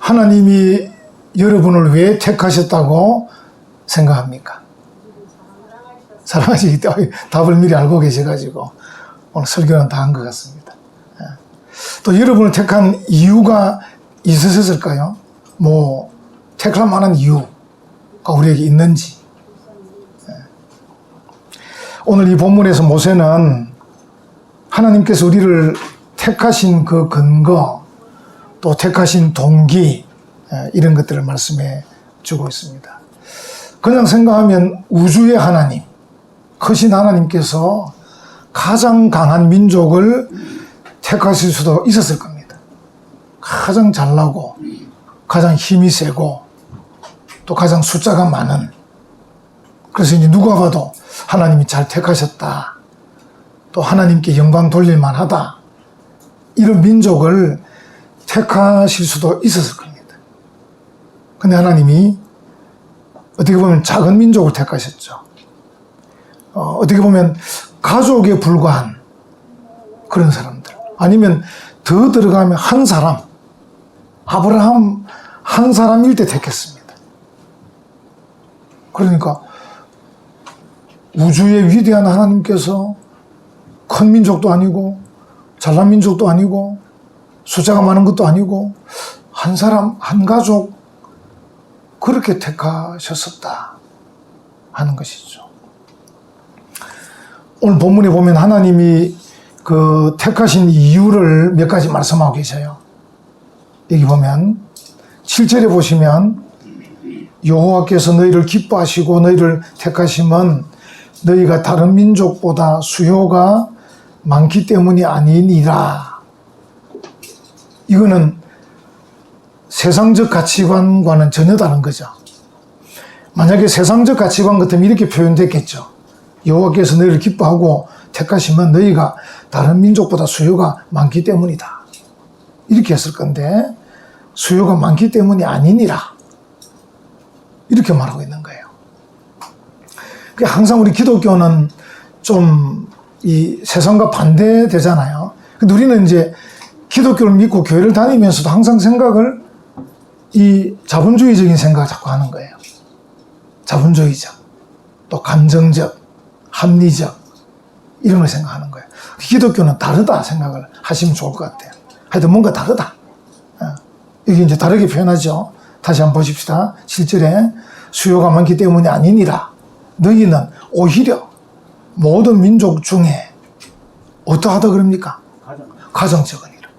하나님이 여러분을 왜 택하셨다고 생각합니까? 사랑하시기 때문에 답을 미리 알고 계셔가지고 오늘 설교는 다 한 것 같습니다. 또 여러분을 택한 이유가 있으셨을까요? 뭐 택할 만한 이유가 우리에게 있는지. 오늘 이 본문에서 모세는 하나님께서 우리를 택하신 그 근거, 또 택하신 동기, 이런 것들을 말씀해 주고 있습니다. 그냥 생각하면 우주의 하나님, 크신 하나님께서 가장 강한 민족을 택하실 수도 있었을 겁니다. 가장 잘나고, 가장 힘이 세고, 또 가장 숫자가 많은. 그래서 이제 누가 봐도 하나님이 잘 택하셨다. 또 하나님께 영광 돌릴 만하다. 이런 민족을 택하실 수도 있었을 겁니다. 근데 하나님이 어떻게 보면 작은 민족을 택하셨죠. 어떻게 보면 가족에 불과한 그런 사람들. 아니면 더 들어가면 한 사람, 아브라함 한 사람일 때 택했습니다. 그러니까 우주의 위대한 하나님께서 큰 민족도 아니고 잘난 민족도 아니고 숫자가 많은 것도 아니고 한 사람, 한 가족 그렇게 택하셨었다 하는 것이죠. 오늘 본문에 보면 하나님이 그 택하신 이유를 몇 가지 말씀하고 계셔요. 여기 보면 7절에 보시면 여호와께서 너희를 기뻐하시고 너희를 택하심은 너희가 다른 민족보다 수요가 많기 때문이 아니니라. 이거는 세상적 가치관과는 전혀 다른 거죠. 만약에 세상적 가치관 같으면 이렇게 표현됐겠죠. 여호와께서 너희를 기뻐하고 택하시면 너희가 다른 민족보다 수요가 많기 때문이다. 이렇게 했을 건데 수요가 많기 때문이 아니니라. 이렇게 말하고 있는 거예요. 항상 우리 기독교는 좀 이 세상과 반대되잖아요. 근데 우리는 이제 기독교를 믿고 교회를 다니면서도 항상 생각을 이 자본주의적인 생각을 자꾸 하는 거예요. 자본주의적, 또 감정적, 합리적 이런 걸 생각하는 거예요. 기독교는 다르다 생각을 하시면 좋을 것 같아요. 하여튼 뭔가 다르다. 이게 이제 다르게 표현하죠. 다시 한번 보십시다. 7절에 수요가 많기 때문이 아니니라. 너희는 오히려 모든 민족 중에 어떠하다 그럽니까? 가장 적으니라.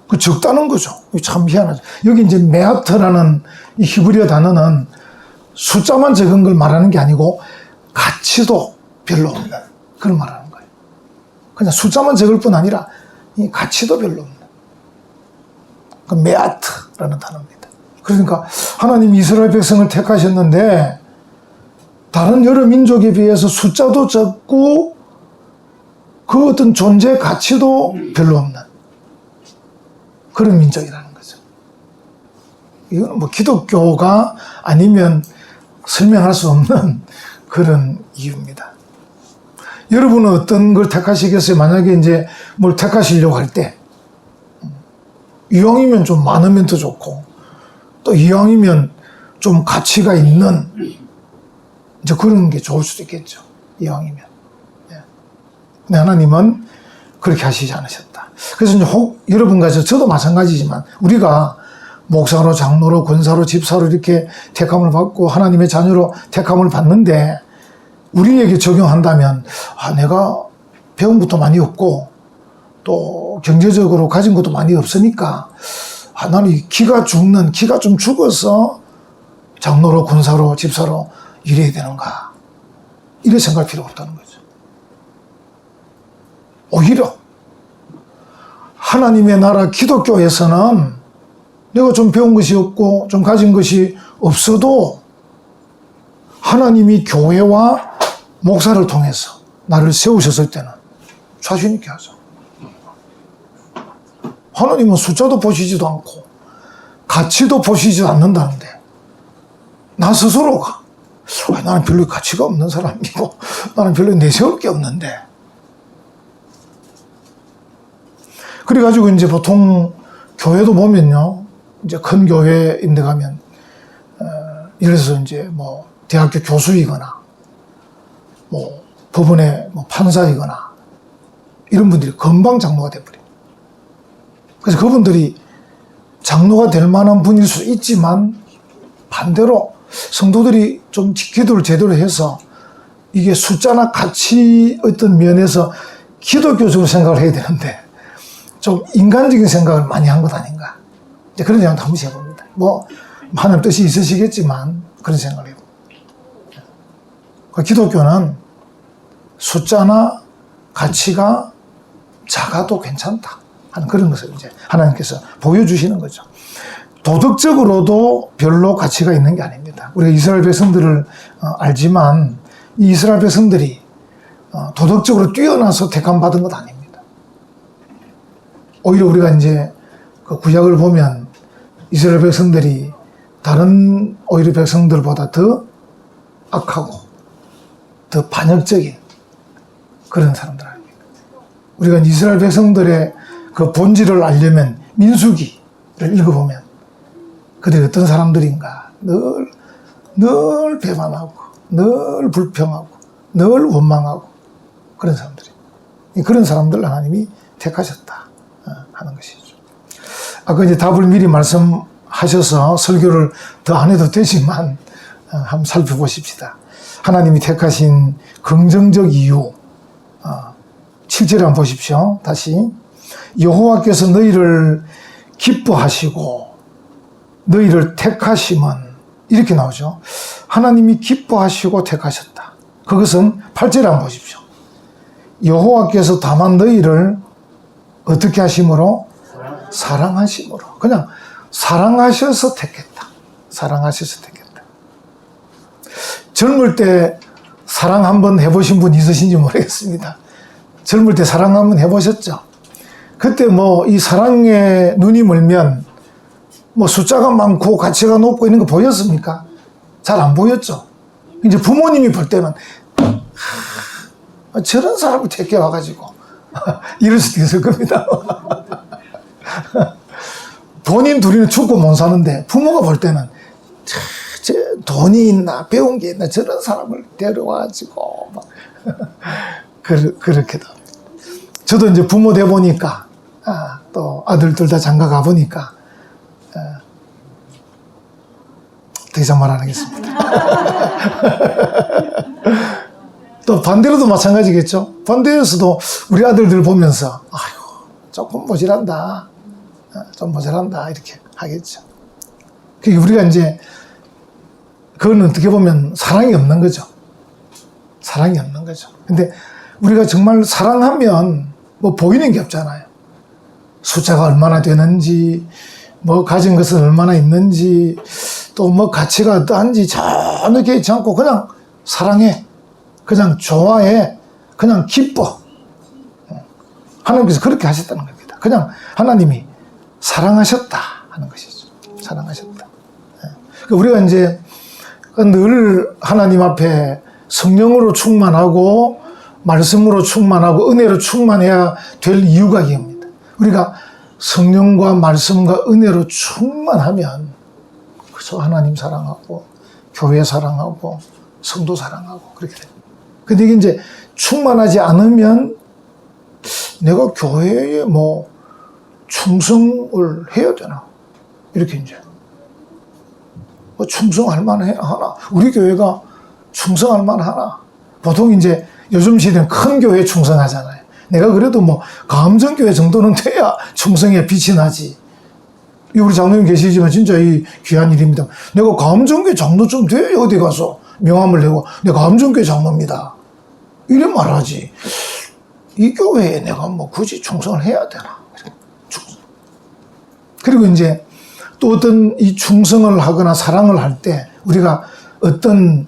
그 적다는 거죠. 참 희한하죠. 여기 이제 메아트라는 이 히브리어 단어는 숫자만 적은 걸 말하는 게 아니고 가치도 별로 없는 그걸 말하는 거예요. 그냥 숫자만 적을 뿐 아니라 이 가치도 별로 없는 그 메아트라는 단어입니다. 그러니까 하나님이 이스라엘 백성을 택하셨는데 다른 여러 민족에 비해서 숫자도 적고 그 어떤 존재 가치도 별로 없는 그런 민족이라는 거죠. 이건 뭐 기독교가 아니면 설명할 수 없는 그런 이유입니다. 여러분은 어떤 걸 택하시겠어요? 만약에 이제 뭘 택하시려고 할 때 이왕이면 좀 많으면 더 좋고 또 이왕이면 좀 가치가 있는 이제 그런 게 좋을 수도 있겠죠. 이왕이면. 근데 하나님은 그렇게 하시지 않으셨다. 그래서 이제 여러분과 저도 마찬가지지만 우리가 목사로, 장로로, 권사로, 집사로 이렇게 택함을 받고 하나님의 자녀로 택함을 받는데 우리에게 적용한다면 내가 배운 것도 많이 없고 또 경제적으로 가진 것도 많이 없으니까 나는 기가 좀 죽어서 장로로, 권사로, 집사로 이래야 되는가 이래 생각할 필요가 없다는 거죠. 오히려 하나님의 나라 기독교에서는 내가 좀 배운 것이 없고 좀 가진 것이 없어도 하나님이 교회와 목사를 통해서 나를 세우셨을 때는 자신 있게 하죠. 하나님은 숫자도 보시지도 않고 가치도 보시지도 않는다는데 나 스스로가 나는 별로 가치가 없는 사람이고 나는 별로 내세울 게 없는데 그래가지고 이제 보통 교회도 보면요, 이제 큰 교회인데 가면, 예를 들어서 이제 뭐, 대학교 교수이거나, 뭐, 법원의 뭐 판사이거나, 이런 분들이 금방 장로가 돼버려요. 그래서 그분들이 장로가 될 만한 분일 수 있지만, 반대로 성도들이 좀 기도를 제대로 해서, 이게 숫자나 가치 어떤 면에서 기독교적으로 생각을 해야 되는데, 좀 인간적인 생각을 많이 한 것 아닌가. 이제 그런 생각도 한 번씩 해봅니다. 뭐, 하나님 뜻이 있으시겠지만, 그런 생각을 해봅니다. 기독교는 숫자나 가치가 작아도 괜찮다 하는 그런 것을 이제 하나님께서 보여주시는 거죠. 도덕적으로도 별로 가치가 있는 게 아닙니다. 우리가 이스라엘 백성들을 알지만, 이 이스라엘 백성들이 도덕적으로 뛰어나서 택함 받은 것 아닙니다. 오히려 우리가 이제 그 구약을 보면 이스라엘 백성들이 다른 오히려 백성들보다 더 악하고 더 반역적인 그런 사람들 아닙니까? 우리가 이스라엘 백성들의 그 본질을 알려면 민수기를 읽어보면 그들이 어떤 사람들인가 늘 배반하고 늘 불평하고 늘 원망하고 그런 사람들이, 그런 사람들 하나님이 택하셨다 하는 것이죠. 아까 이제 답을 미리 말씀하셔서 설교를 더 안 해도 되지만 한번 살펴보십시다. 하나님이 택하신 긍정적 이유, 7절에 한번 보십시오. 다시. 여호와께서 너희를 기뻐하시고 너희를 택하심은, 이렇게 나오죠. 하나님이 기뻐하시고 택하셨다. 그것은 8절에 한번 보십시오. 여호와께서 다만 너희를 어떻게 하심으로? 사랑하심으로. 그냥 사랑하셔서 택했다. 사랑하셔서 택했다. 젊을 때 사랑 한번 해보신 분 있으신지 모르겠습니다. 젊을 때 사랑 한번 해보셨죠? 그때 뭐 이 사랑에 눈이 멀면 뭐 숫자가 많고 가치가 높고 있는 거 보였습니까? 잘 안 보였죠. 이제 부모님이 볼 때는 저런 사람을 택해 와가지고 이럴 수도 있을 겁니다. 본인 둘이는 죽고 못 사는데 부모가 볼 때는 저 돈이 있나 배운 게 있나 저런 사람을 데려와가지고 막 그렇게도. 저도 이제 부모 돼 보니까 또 아들 둘 다 장가 가 보니까 더 이상 말 안 하겠습니다. 또 반대로도 마찬가지겠죠. 반대에서도 우리 아들들 보면서 아이고 조금 모자란다, 좀 모자란다 이렇게 하겠죠. 그게 우리가 이제 그건 어떻게 보면 사랑이 없는 거죠. 사랑이 없는 거죠. 근데 우리가 정말 사랑하면 뭐 보이는 게 없잖아요. 숫자가 얼마나 되는지, 뭐 가진 것은 얼마나 있는지, 또 뭐 가치가 어떠한지 전혀 개의치 않고 그냥 사랑해, 그냥 좋아해, 그냥 기뻐. 하나님께서 그렇게 하셨다는 겁니다. 그냥 하나님이 사랑하셨다 하는 것이죠. 사랑하셨다. 우리가 이제 늘 하나님 앞에 성령으로 충만하고 말씀으로 충만하고 은혜로 충만해야 될 이유가 이겁니다. 우리가 성령과 말씀과 은혜로 충만하면 그저 하나님 사랑하고 교회 사랑하고 성도 사랑하고 그렇게 돼요. 근데 이게 이제 충만하지 않으면 내가 교회에 뭐 충성을 해야 되나? 이렇게 이제 뭐 충성할 만하나? 우리 교회가 충성할 만하나? 보통 이제 요즘 시대는 큰 교회에 충성하잖아요. 내가 그래도 뭐 감정교회 정도는 돼야 충성에 빛이 나지. 우리 장로님 계시지만 진짜 이 귀한 일입니다. 내가 감정교회 장로 좀 돼야 어디 가서 명함을 내고 내가 감정교회 장로입니다. 이래 말하지. 이 교회에 내가 뭐 굳이 충성을 해야 되나? 그리고 이제 또 어떤 이 충성을 하거나 사랑을 할 때 우리가 어떤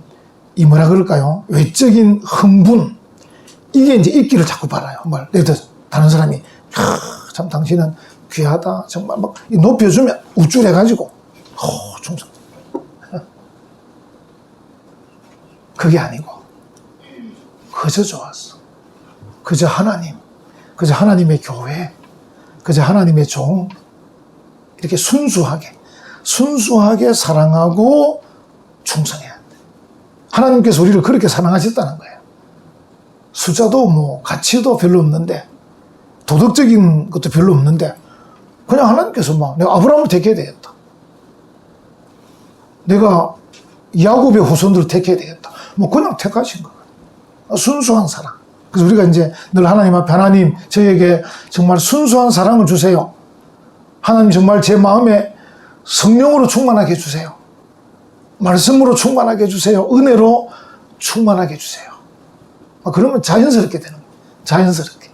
이 뭐라 그럴까요? 외적인 흥분, 이게 이제 있기를 자꾸 바라요. 예를 들어서 다른 사람이 참 당신은 귀하다 정말 막 높여주면 우쭐해가지고 충성. 그게 아니고 그저 좋았어. 그저 하나님, 그저 하나님의 교회, 그저 하나님의 종, 이렇게 순수하게 사랑하고 충성해야 돼. 하나님께서 우리를 그렇게 사랑하셨다는 거예요. 숫자도 뭐 가치도 별로 없는데, 도덕적인 것도 별로 없는데, 그냥 하나님께서 막 내가 아브라함을 택해야 되겠다, 내가 야곱의 후손들을 택해야 되겠다, 뭐 그냥 택하신 거예요. 순수한 사랑. 그래서 우리가 이제 늘 하나님 앞에, 하나님 저에게 정말 순수한 사랑을 주세요, 하나님 정말 제 마음에 성령으로 충만하게 해주세요, 말씀으로 충만하게 해주세요, 은혜로 충만하게 해주세요. 그러면 자연스럽게 되는 거예요. 자연스럽게.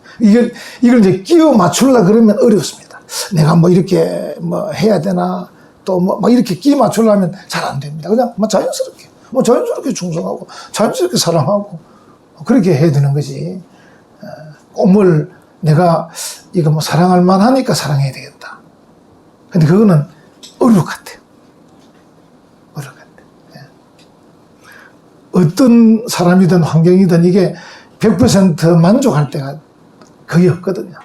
이걸 이제 끼워 맞추려고 그러면 어렵습니다. 내가 뭐 이렇게 뭐 해야 되나, 또 뭐 이렇게 끼워 맞추려면 잘 안 됩니다. 그냥 뭐 자연스럽게 충성하고, 자연스럽게 사랑하고, 그렇게 해야 되는 거지. 꿈을 내가 이거 뭐 사랑할 만하니까 사랑해야 되겠다. 근데 그거는 어려울 것 같아요. 어려울 것 같아요. 어떤 사람이든 환경이든 이게 100% 만족할 때가 거의 없거든요.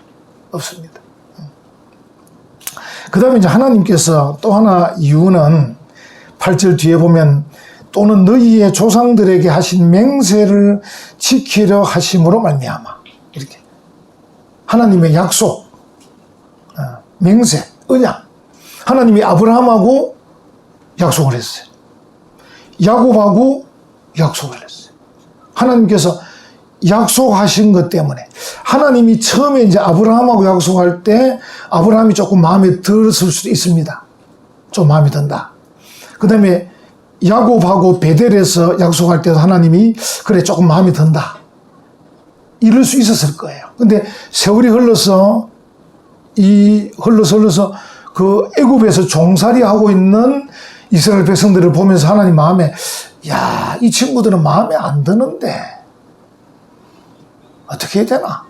없습니다. 그 다음에 이제 하나님께서 또 하나 이유는 8절 뒤에 보면 또는 너희의 조상들에게 하신 맹세를 지키려 하심으로 말미암아, 이렇게 하나님의 약속, 맹세, 언약. 하나님이 아브라함하고 약속을 했어요. 야곱하고 약속을 했어요. 하나님께서 약속하신 것 때문에, 하나님이 처음에 이제 아브라함하고 약속할 때 아브라함이 조금 마음에 들었을 수도 있습니다. 좀 마음에 든다. 그 다음에 야곱하고 베델에서 약속할 때도 하나님이 그래 조금 마음에 든다, 이럴 수 있었을 거예요. 근데 세월이 흘러서 그 애굽에서 종살이 하고 있는 이스라엘 백성들을 보면서 하나님 마음에, 야, 이 친구들은 마음에 안 드는데 어떻게 해야 되나,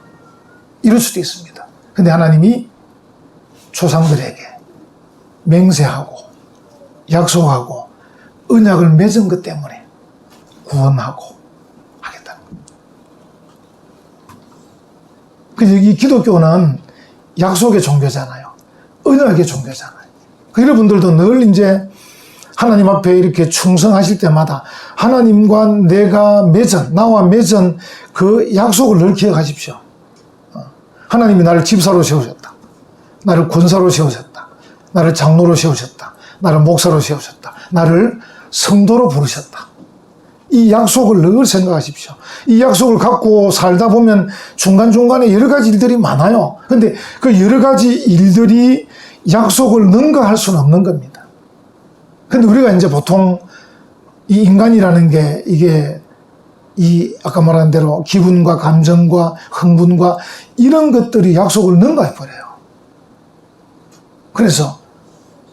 이럴 수도 있습니다. 근데 하나님이 조상들에게 맹세하고 약속하고 언약을 맺은 것 때문에 구원하고 하겠다는 겁니다. 그래서 이 기독교는 약속의 종교잖아요. 언약의 종교잖아요. 여러분들도 늘 이제 하나님 앞에 이렇게 충성하실 때마다 하나님과 나와 맺은 그 약속을 늘 기억하십시오. 하나님이 나를 집사로 세우셨다, 나를 권사로 세우셨다, 나를 장로로 세우셨다, 나를 목사로 세우셨다, 나를 성도로 부르셨다. 이 약속을 늘 생각하십시오. 이 약속을 갖고 살다 보면 중간중간에 여러 가지 일들이 많아요. 근데 그 여러 가지 일들이 약속을 능가할 수는 없는 겁니다. 근데 우리가 이제 보통 이 인간이라는 게 이게 아까 말한 대로 기분과 감정과 흥분과 이런 것들이 약속을 능가해버려요. 그래서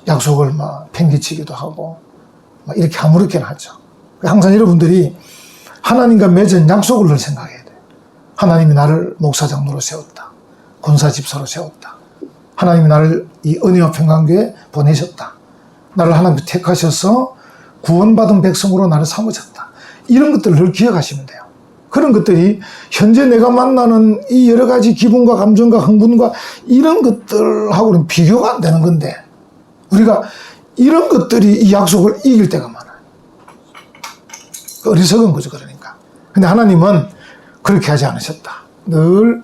약속을 막 팽개치기도 하고 막 이렇게 아무렇게나 하죠. 항상 여러분들이 하나님과 맺은 약속을 늘 생각해야 돼요. 하나님이 나를 목사장로로 세웠다, 권사집사로 세웠다, 하나님이 나를 이 은혜와 평강교회에 보내셨다, 나를 하나님께 택하셔서 구원받은 백성으로 나를 삼으셨다, 이런 것들을 늘 기억하시면 돼요. 그런 것들이 현재 내가 만나는 이 여러 가지 기분과 감정과 흥분과 이런 것들하고는 비교가 안 되는 건데, 우리가 이런 것들이 이 약속을 이길 때가 많아요. 어리석은 거죠. 그러니까. 근데 하나님은 그렇게 하지 않으셨다. 늘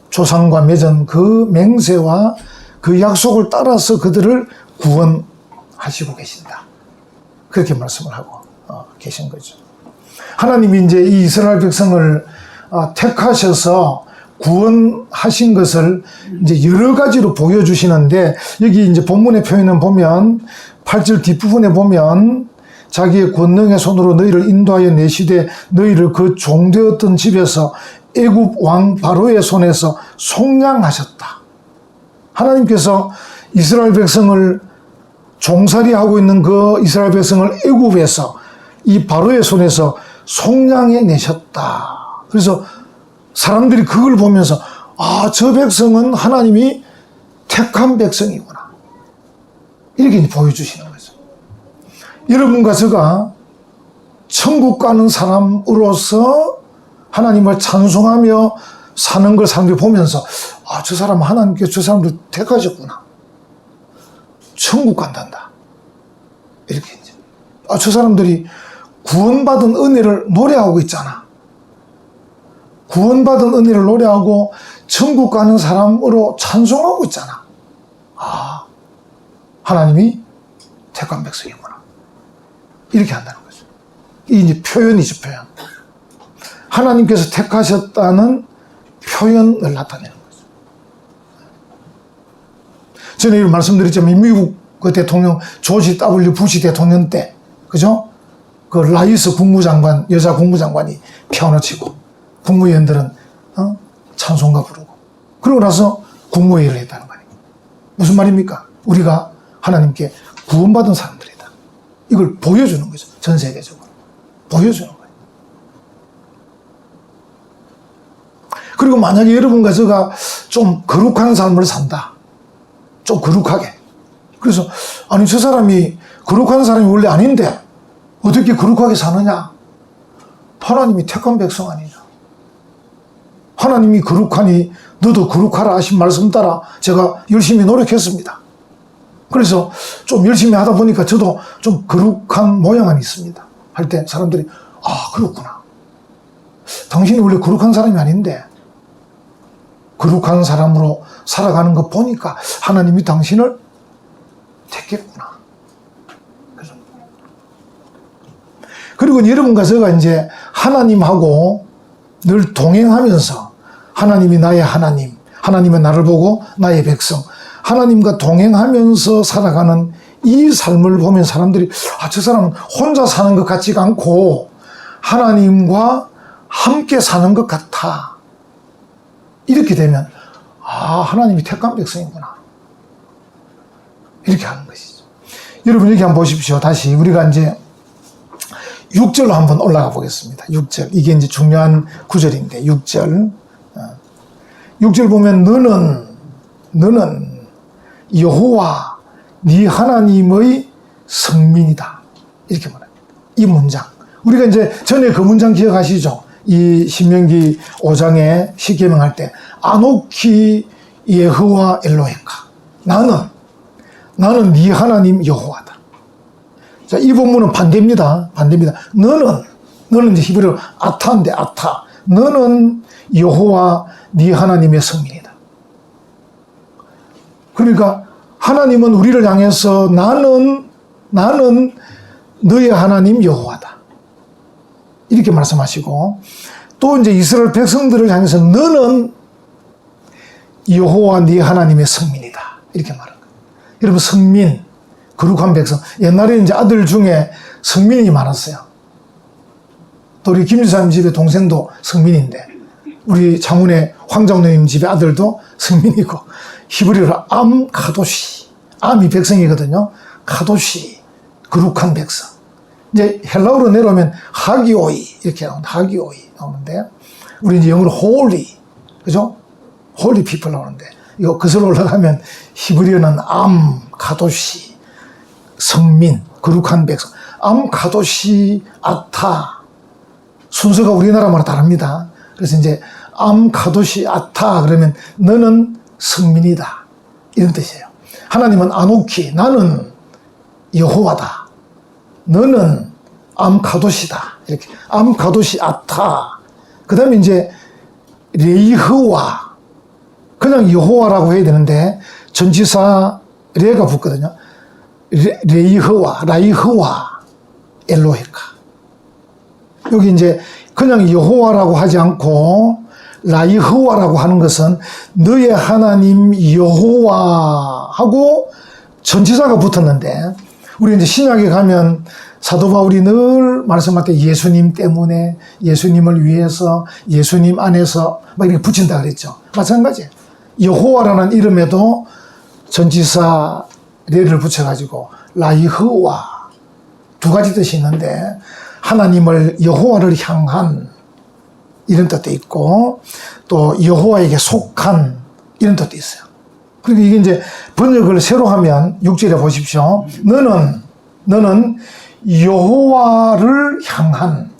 조상과 맺은 그 맹세와 그 약속을 따라서 그들을 구원하시고 계신다. 그렇게 말씀을 하고 계신 거죠. 하나님이 이제 이 이스라엘 백성을 택하셔서 구원하신 것을 이제 여러 가지로 보여주시는데, 여기 이제 본문의 표현은 보면 8절 뒷부분에 보면 자기의 권능의 손으로 너희를 인도하여 내시되 너희를 그 종되었던 집에서 애굽 왕 바로의 손에서 속량하셨다. 하나님께서 이스라엘 백성을 종살이하고 있는 그 이스라엘 백성을 애굽에서 이 바로의 손에서 속량해 내셨다. 그래서 사람들이 그걸 보면서 저 백성은 하나님이 택한 백성이구나, 이렇게 보여주시는 거죠. 여러분과 제가 천국 가는 사람으로서 하나님을 찬송하며 사는 걸 사람들이 보면서 저 사람 하나님께서 저 사람들 택하셨구나, 천국 간단다. 이렇게 이제. 저 사람들이 구원받은 은혜를 노래하고 있잖아. 구원받은 은혜를 노래하고 천국 가는 사람으로 찬송하고 있잖아. 하나님이 택한 백성이구나. 이렇게 한다는 거죠. 이게 이제 표현이죠, 표현. 하나님께서 택하셨다는 표현을 나타내는 거죠. 전에 이런 말씀드렸지만, 미국 그 대통령, 조지 W. 부시 대통령 때, 그죠? 그 라이스 국무장관, 여자 국무장관이 피아노 치고, 국무위원들은, 찬송가 부르고, 그러고 나서 국무회의를 했다는 거 아닙니까? 무슨 말입니까? 우리가 하나님께 구원받은 사람들이다. 이걸 보여주는 거죠. 전 세계적으로. 보여주는 거예요. 그리고 만약에 여러분과 제가 좀 거룩한 삶을 산다. 좀 거룩하게. 그래서, 아니, 저 사람이 거룩한 사람이 원래 아닌데, 어떻게 거룩하게 사느냐? 하나님이 택한 백성 아니냐? 하나님이 거룩하니 너도 거룩하라 하신 말씀 따라 제가 열심히 노력했습니다. 그래서 좀 열심히 하다 보니까 저도 좀 거룩한 모양은 있습니다. 할 때 사람들이, 그렇구나. 당신이 원래 거룩한 사람이 아닌데, 거룩한 사람으로 살아가는 거 보니까 하나님이 당신을 택했구나. 그리고 여러분과 제가 이제 하나님하고 늘 동행하면서 하나님이 나의 하나님, 하나님은 나를 보고 나의 백성, 하나님과 동행하면서 살아가는 이 삶을 보면 사람들이 저 사람은 혼자 사는 것 같지가 않고 하나님과 함께 사는 것 같아. 이렇게 되면 하나님이 택한 백성이구나. 이렇게 하는 것이죠. 여러분 여기 한번 보십시오. 다시 우리가 이제 6절로 한번 올라가 보겠습니다. 6절. 이게 이제 중요한 구절인데 6절. 6절 보면 너는 여호와 네 하나님의 성민이다. 이렇게 말합니다. 이 문장. 우리가 이제 전에 그 문장 기억하시죠? 이 신명기 5장에 십계명할 때 아노키 여호와 엘로헤카. 나는 네 하나님 여호와다. 자, 이 본문은 반대입니다. 너는 이제 히브리어로 아타인데 아타. 너는 여호와 네 하나님의 성민이다. 그러니까 하나님은 우리를 향해서 나는 너의 하나님 여호와다. 이렇게 말씀하시고 또 이제 이스라엘 백성들을 향해서 너는 여호와 네 하나님의 성민이다. 이렇게 말하는 거예요. 여러분 성민, 거룩한 백성. 옛날에 이제 아들 중에 성민이 많았어요. 또 우리 김지사님 집에 동생도 성민인데 우리 장훈의 황장로님 집에 아들도 성민이고 히브리어로 카도시. 암이 백성이거든요. 카도시, 거룩한 백성. 이제 헬라어로 내려오면 하기오이 이렇게 나옵니다. 하기오이 나오는데 우리 이제 영어로 holy, 그죠? holy people 나오는데 이거 그슬로 올라가면 히브리어는 카도시, 성민, 거룩한 백성. 카도시, 아타. 순서가 우리나라 말과 다릅니다. 그래서 이제 카도시, 아타 그러면 너는 성민이다. 이런 뜻이에요. 하나님은 아노키, 나는 여호와다. 너는 카도시다. 이렇게 카도시, 아타. 그 다음에 이제 레이흐와, 그냥 여호와라고 해야 되는데 전치사 레가 붙거든요. 레이흐와, 라이흐와, 엘로헤카. 여기 이제 그냥 여호와라고 하지 않고 라이흐와라고 하는 것은 너의 하나님 여호와하고 전치사가 붙었는데 우리 이제 신약에 가면 사도 바울이 늘 말씀할 때 예수님 때문에, 예수님을 위해서, 예수님 안에서 막 이렇게 붙인다 그랬죠. 마찬가지예요. 여호와라는 이름에도 전치사 레를 붙여가지고 라이흐와 두 가지 뜻이 있는데 하나님을 여호와를 향한 이런 뜻도 있고 또 여호와에게 속한 이런 뜻도 있어요. 그러니까 이게 이제 번역을 새로 하면 6절에 보십시오. 너는 여호와를 향한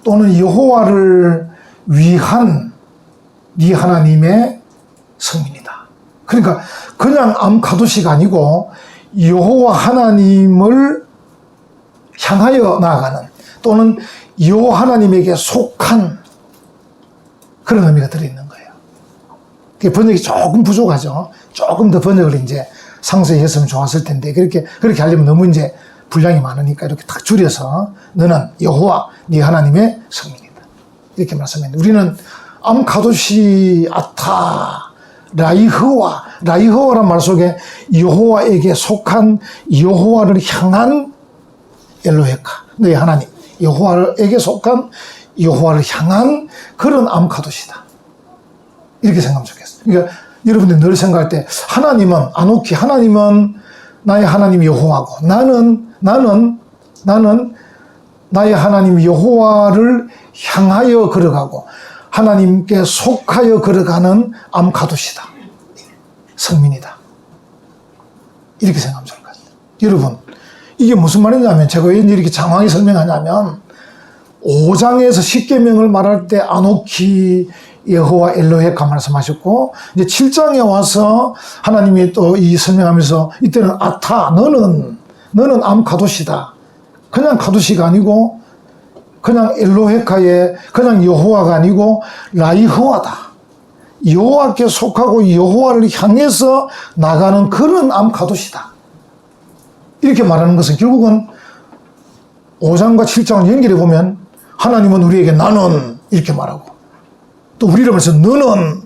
또는 여호와를 위한 네 하나님의 성민이다. 그러니까 그냥 암카도시가 아니고 여호와 하나님을 향하여 나아가는 또는 여호와 하나님에게 속한 그런 의미가 들어있는 거예요. 번역이 조금 부족하죠. 조금 더 번역을 이제 상세히 했으면 좋았을 텐데 그렇게 하려면 너무 이제 분량이 많으니까 이렇게 딱 줄여서 너는 여호와 네 하나님의 성민이다. 이렇게 말씀했는데 우리는 암카도시 아타 라이흐와란 말 속에 여호와에게 속한 여호와를 향한 엘로헤카 너의 하나님 여호와에게 속한 여호와를 향한 그런 암카도시다. 이렇게 생각하면 좋겠어요. 그러니까 여러분들이 늘 생각할 때 하나님은 아노키 하나님은 나의 하나님 여호와고 나는 나의 하나님 여호와를 향하여 걸어가고 하나님께 속하여 걸어가는 암카도시다. 성민이다. 이렇게 생각하면 좋을 것 같아요. 여러분 이게 무슨 말이냐면 제가 왜 이렇게 장황히 설명하냐면 5장에서 10계명을 말할 때 아노키 여호와 엘로헤카 말씀하셨고 이제 7장에 와서 하나님이 또 이 설명하면서 이때는 아타 너는 암카도시다. 그냥 카도시가 아니고 그냥 엘로헤카의 그냥 여호와가 아니고 라이흐와다. 여호와께 속하고 여호와를 향해서 나가는 그런 암카도시다. 이렇게 말하는 것은 결국은 5장과 7장을 연결해 보면 하나님은 우리에게 나는 이렇게 말하고 또 우리를 말해서 너는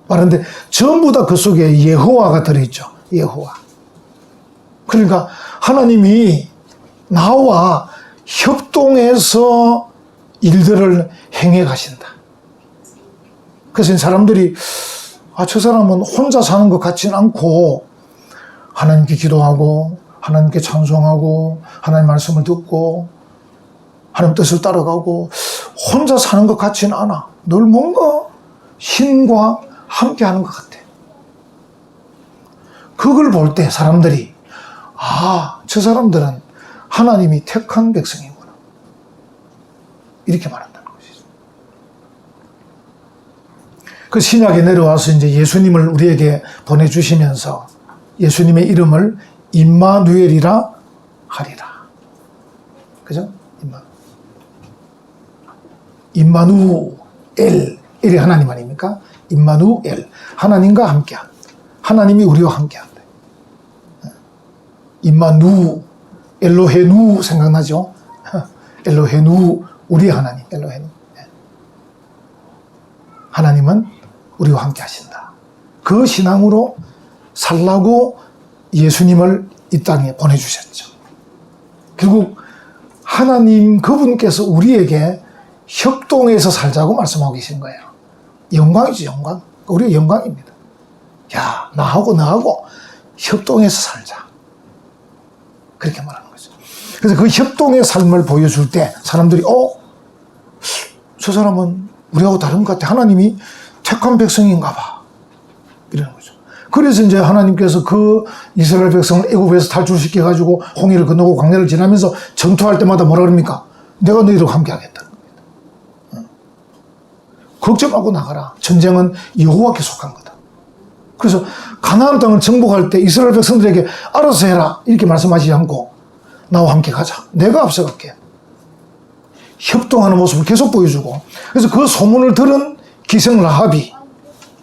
말하는데 전부 다 그 속에 여호와가 들어있죠. 여호와. 그러니까 하나님이 나와 협동해서 일들을 행해 가신다. 그래서 사람들이 저 사람은 혼자 사는 것 같지는 않고 하나님께 기도하고 하나님께 찬송하고 하나님 말씀을 듣고 하나님 뜻을 따라가고 혼자 사는 것 같지는 않아. 늘 뭔가 신과 함께 하는 것 같아. 그걸 볼 때 사람들이 저 사람들은 하나님이 택한 백성이구나. 이렇게 말한다는 것이죠. 그 신약에 내려와서 이제 예수님을 우리에게 보내주시면서 예수님의 이름을 임마누엘이라 하리라. 그죠? 임마누엘. 일이 하나님 아닙니까? 임마누엘. 하나님과 함께한. 하나님이 우리와 함께한다. 임마누. 엘로헤누 생각나죠? 엘로헤누. 우리 하나님. 엘로헤누. 하나님은 우리와 함께 하신다. 그 신앙으로 살라고 예수님을 이 땅에 보내주셨죠. 결국 하나님 그분께서 우리에게 협동해서 살자고 말씀하고 계신 거예요. 영광이죠, 영광. 우리의 영광입니다. 야, 나하고 너하고 협동해서 살자. 그렇게 말하는 거죠. 그래서 그 협동의 삶을 보여줄 때 사람들이 저 사람은 우리하고 다른 것 같아. 하나님이 택한 백성인가 봐. 이러는 거죠. 그래서 이제 하나님께서 그 이스라엘 백성을 애굽에서 탈출시켜 가지고 홍해를 건너고 광야를 지나면서 전투할 때마다 뭐라 그럽니까? 내가 너희들과 함께 하겠다는 겁니다. 걱정하고 나가라. 전쟁은 여호와께 속한 거다. 그래서 가나안 땅을 정복할 때 이스라엘 백성들에게 알아서 해라 이렇게 말씀하지 않고 나와 함께 가자. 내가 앞서갈게. 협동하는 모습을 계속 보여주고 그래서 그 소문을 들은 기생 라합이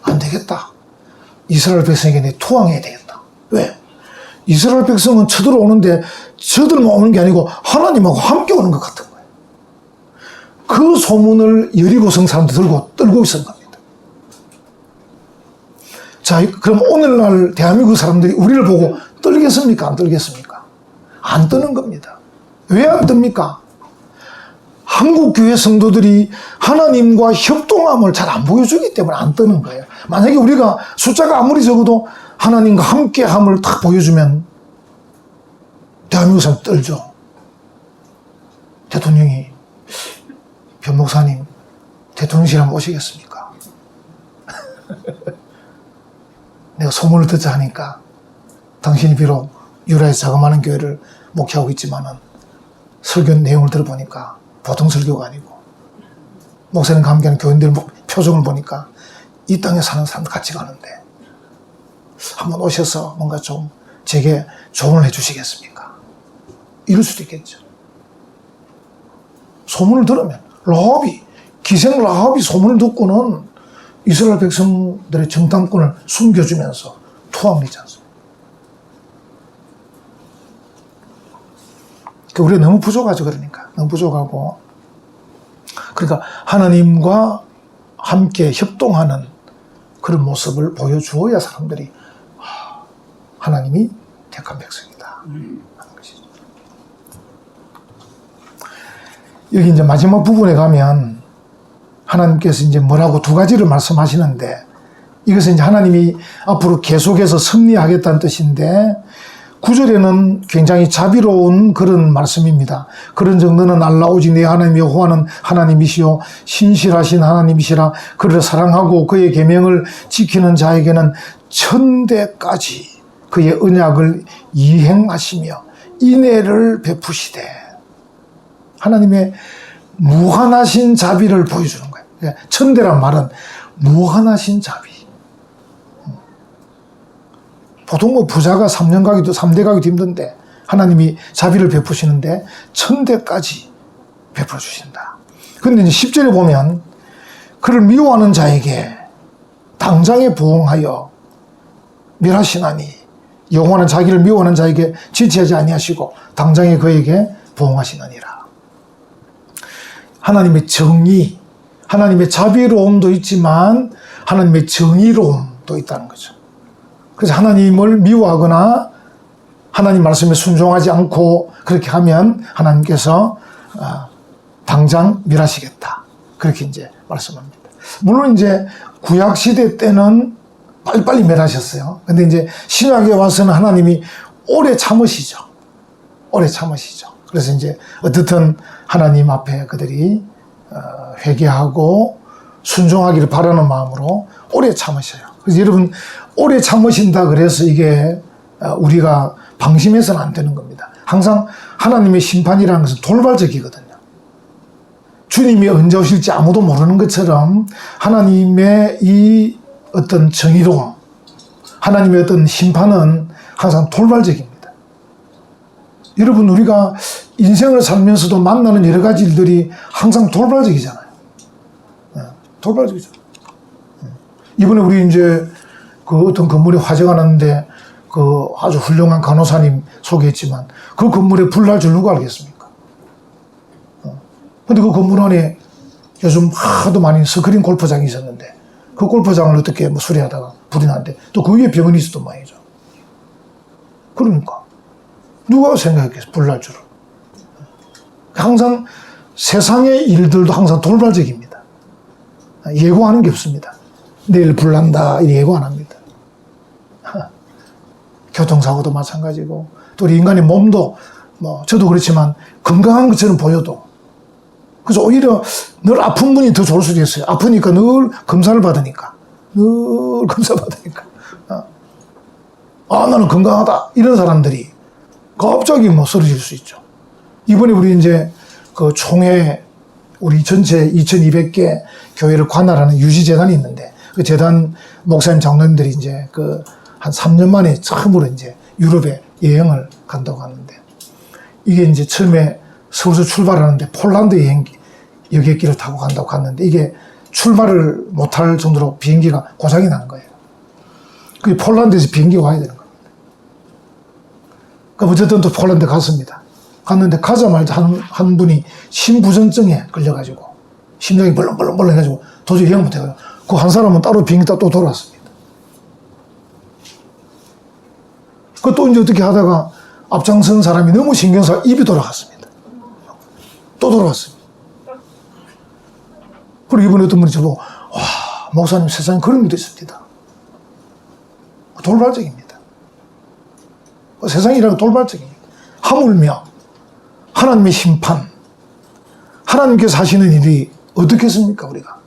안 되겠다. 이스라엘 백성에게 내 투항해야 되겠다. 왜? 이스라엘 백성은 쳐들어오는데 저들만 오는 게 아니고 하나님하고 함께 오는 것 같은 거예요. 그 소문을 여리고성 사람들 떨고 있었던 겁니다. 자, 그럼 오늘날 대한민국 사람들이 우리를 보고 떨겠습니까? 안 떨겠습니까? 안 떠는 겁니다. 왜 안 뜹니까? 한국 교회 성도들이 하나님과 협동함을 잘 안 보여주기 때문에 안 뜨는 거예요. 만약에 우리가 숫자가 아무리 적어도 하나님과 함께함을 딱 보여주면 대한민국 사람 떨죠. 대통령이 변 목사님 대통령실 한번 오시겠습니까? 내가 소문을 듣자 하니까 당신이 비록 유라에서 자그마한 교회를 목회하고 있지만은 설교 내용을 들어보니까 보통 설교가 아니고 목사님과 함께하는 교인들 표정을 보니까 이 땅에 사는 사람들 같이 가는데 한번 오셔서 뭔가 좀 제게 조언을 해주시겠습니까? 이럴 수도 있겠죠. 소문을 들으면 기생 라합이 소문을 듣고는 이스라엘 백성들의 정탐꾼을 숨겨주면서 투항이지 않습니까? 우리가 너무 부족하죠. 그러니까 너무 부족하고, 그러니까 하나님과 함께 협동하는 그런 모습을 보여주어야 사람들이 하나님이 택한 백성이다 하는 것이죠. 여기 이제 마지막 부분에 가면 하나님께서 이제 뭐라고 두 가지를 말씀하시는데, 이것은 이제 하나님이 앞으로 계속해서 승리하겠다는 뜻인데, 9절에는 굉장히 자비로운 그런 말씀입니다. 그런 정도는 알라 오직 내 하나님 여호와는 하나님이시요 신실하신 하나님이시라. 그를 사랑하고 그의 계명을 지키는 자에게는 천대까지 그의 언약을 이행하시며 인애를 베푸시되. 하나님의 무한하신 자비를 보여주는 거예요. 천대란 말은 무한하신 자비. 보통 뭐 부자가 3년 가기도 3대 가기도 힘든데 하나님이 자비를 베푸시는데 천대까지 베풀어 주신다. 그런데 이제 10절에 보면 그를 미워하는 자에게 당장에 보응하여 멸하시나니, 여호와는 자기를 미워하는 자에게 지체하지 아니하시고 당장에 그에게 보응하시느니라. 하나님의 정의, 하나님의 자비로움도 있지만 하나님의 정의로움도 있다는 거죠. 그래서 하나님을 미워하거나 하나님 말씀에 순종하지 않고 그렇게 하면 하나님께서 당장 멸하시겠다. 그렇게 이제 말씀합니다. 물론 이제 구약 시대 때는 빨리빨리 멸하셨어요. 근데 이제 신약에 와서는 하나님이 오래 참으시죠. 오래 참으시죠. 그래서 이제 어떻든 하나님 앞에 그들이 회개하고 순종하기를 바라는 마음으로 오래 참으셔요. 그래서 여러분, 오래 참으신다 그래서 이게 우리가 방심해서는 안 되는 겁니다. 항상 하나님의 심판이라는 것은 돌발적이거든요. 주님이 언제 오실지 아무도 모르는 것처럼 하나님의 이 어떤 정의로움, 하나님의 어떤 심판은 항상 돌발적입니다. 여러분, 우리가 인생을 살면서도 만나는 여러 가지 일들이 항상 돌발적이잖아요. 돌발적이죠. 이번에 우리 이제 그 어떤 건물에 화재가 났는데 그 아주 훌륭한 간호사님 소개했지만 그 건물에 불날 줄 누가 알겠습니까? 근데 그 건물 안에 요즘 하도 많이 스크린 골프장이 있었는데 그 골프장을 어떻게 뭐 수리하다가 불이 났는데 또 그 위에 병원이 있었단 말이죠. 그러니까 누가 생각했겠어, 불날 줄을. 항상 세상의 일들도 항상 돌발적입니다. 예고하는 게 없습니다. 내일 불난다 이렇게 예고 안 합니다. 교통사고도 마찬가지고, 또 우리 인간의 몸도 뭐 저도 그렇지만 건강한 것처럼 보여도, 그래서 오히려 늘 아픈 분이 더 좋을 수도 있어요. 아프니까 늘 검사를 받으니까, 늘 검사 받으니까, 나는 건강하다 이런 사람들이 갑자기 뭐 쓰러질 수 있죠. 이번에 우리 이제 그 총회, 우리 전체 2200개 교회를 관할하는 유지재단이 있는데, 그 재단 목사님 장로님들이 이제 그 한 3년 만에 처음으로 이제 유럽에 여행을 간다고 하는데, 이게 이제 처음에 서울에서 출발하는데 폴란드 여객기를 타고 간다고 갔는데 이게 출발을 못할 정도로 비행기가 고장이 난 거예요. 그 폴란드에서 비행기가 와야 되는 겁니다. 그럼 어쨌든 또 폴란드 갔습니다. 갔는데 가자마자 한 분이 심부전증에 걸려가지고 심장이 벌렁벌렁 해가지고 도저히 여행 못해가지고 그 한 사람은 따로 비행기 타고 또 돌아왔습니다. 그 또 이제 어떻게 하다가 앞장선 사람이 너무 신경쓰여 입이 돌아갔습니다. 또 돌아왔습니다. 그리고 이번에 어떤 분이 저보고, 와, 목사님 세상에 그런 일이 있습니다. 돌발적입니다. 세상이라고 돌발적입니다. 하물며 하나님의 심판, 하나님께서 하시는 일이 어떻겠습니까, 우리가?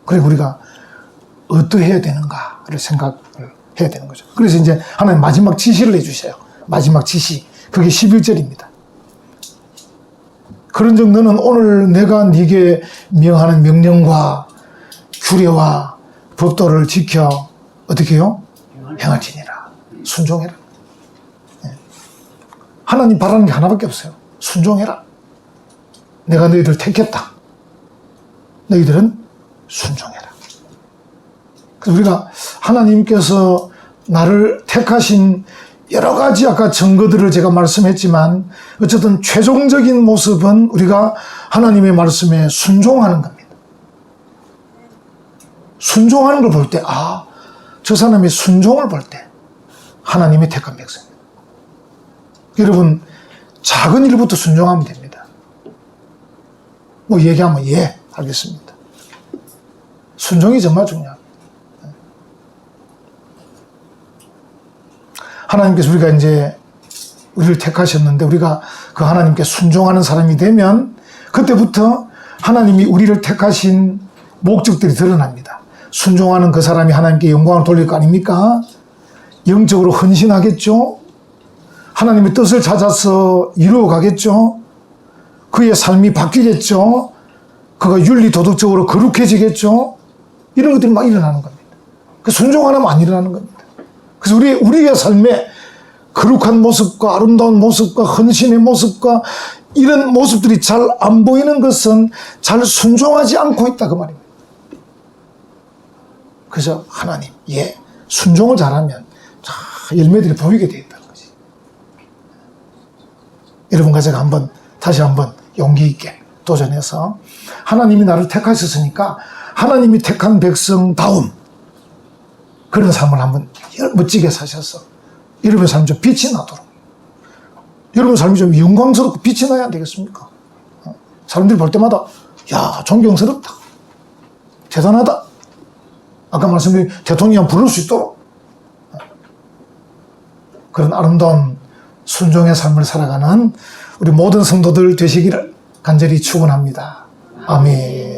그래, 우리가 어떠해야 되는가를 생각을 해야 되는 거죠. 그래서 이제 하나님 마지막 지시를 해주셔요. 마지막 지시. 그게 11절입니다. 그런 정도는 오늘 내가 네게 명하는 명령과 규례와 법도를 지켜 어떻게 해요? 행할지니라. 순종해라. 하나님 바라는 게 하나밖에 없어요. 순종해라. 내가 너희들 택했다. 너희들은 순종해라. 그래서 우리가 하나님께서 나를 택하신 여러 가지 아까 증거들을 제가 말씀했지만 어쨌든 최종적인 모습은 우리가 하나님의 말씀에 순종하는 겁니다. 순종하는 걸 볼 때, 아, 저 사람의 순종을 볼 때 하나님의 택한 백성입니다. 여러분, 작은 일부터 순종하면 됩니다. 뭐 얘기하면 예, 알겠습니다. 순종이 정말 중요합니다. 하나님께서 우리가 이제 우리를 택하셨는데 우리가 그 하나님께 순종하는 사람이 되면 그때부터 하나님이 우리를 택하신 목적들이 드러납니다. 순종하는 그 사람이 하나님께 영광을 돌릴 거 아닙니까? 영적으로 헌신하겠죠? 하나님의 뜻을 찾아서 이루어 가겠죠? 그의 삶이 바뀌겠죠? 그가 윤리 도덕적으로 거룩해지겠죠? 이런 것들이 막 일어나는 겁니다. 그 순종 안 하면 안 일어나는 겁니다. 그래서 우리의 삶에 거룩한 모습과 아름다운 모습과 헌신의 모습과 이런 모습들이 잘 안 보이는 것은 잘 순종하지 않고 있다 그 말입니다. 그래서 하나님, 예, 순종을 잘하면 열매들이 보이게 되어 있다는 거지. 여러분과 제가 다시 한번 용기 있게 도전해서 하나님이 나를 택하셨으니까 하나님이 택한 백성다움 그런 삶을 한번 멋지게 사셔서 여러분의 삶이 좀 빛이 나도록 여러분의 삶이 좀 영광스럽고 빛이 나야 안 되겠습니까? 사람들이 볼 때마다 야, 존경스럽다, 대단하다, 아까 말씀드린 대통령 부를 수 있도록 그런 아름다운 순종의 삶을 살아가는 우리 모든 성도들 되시기를 간절히 축원합니다. 아멘.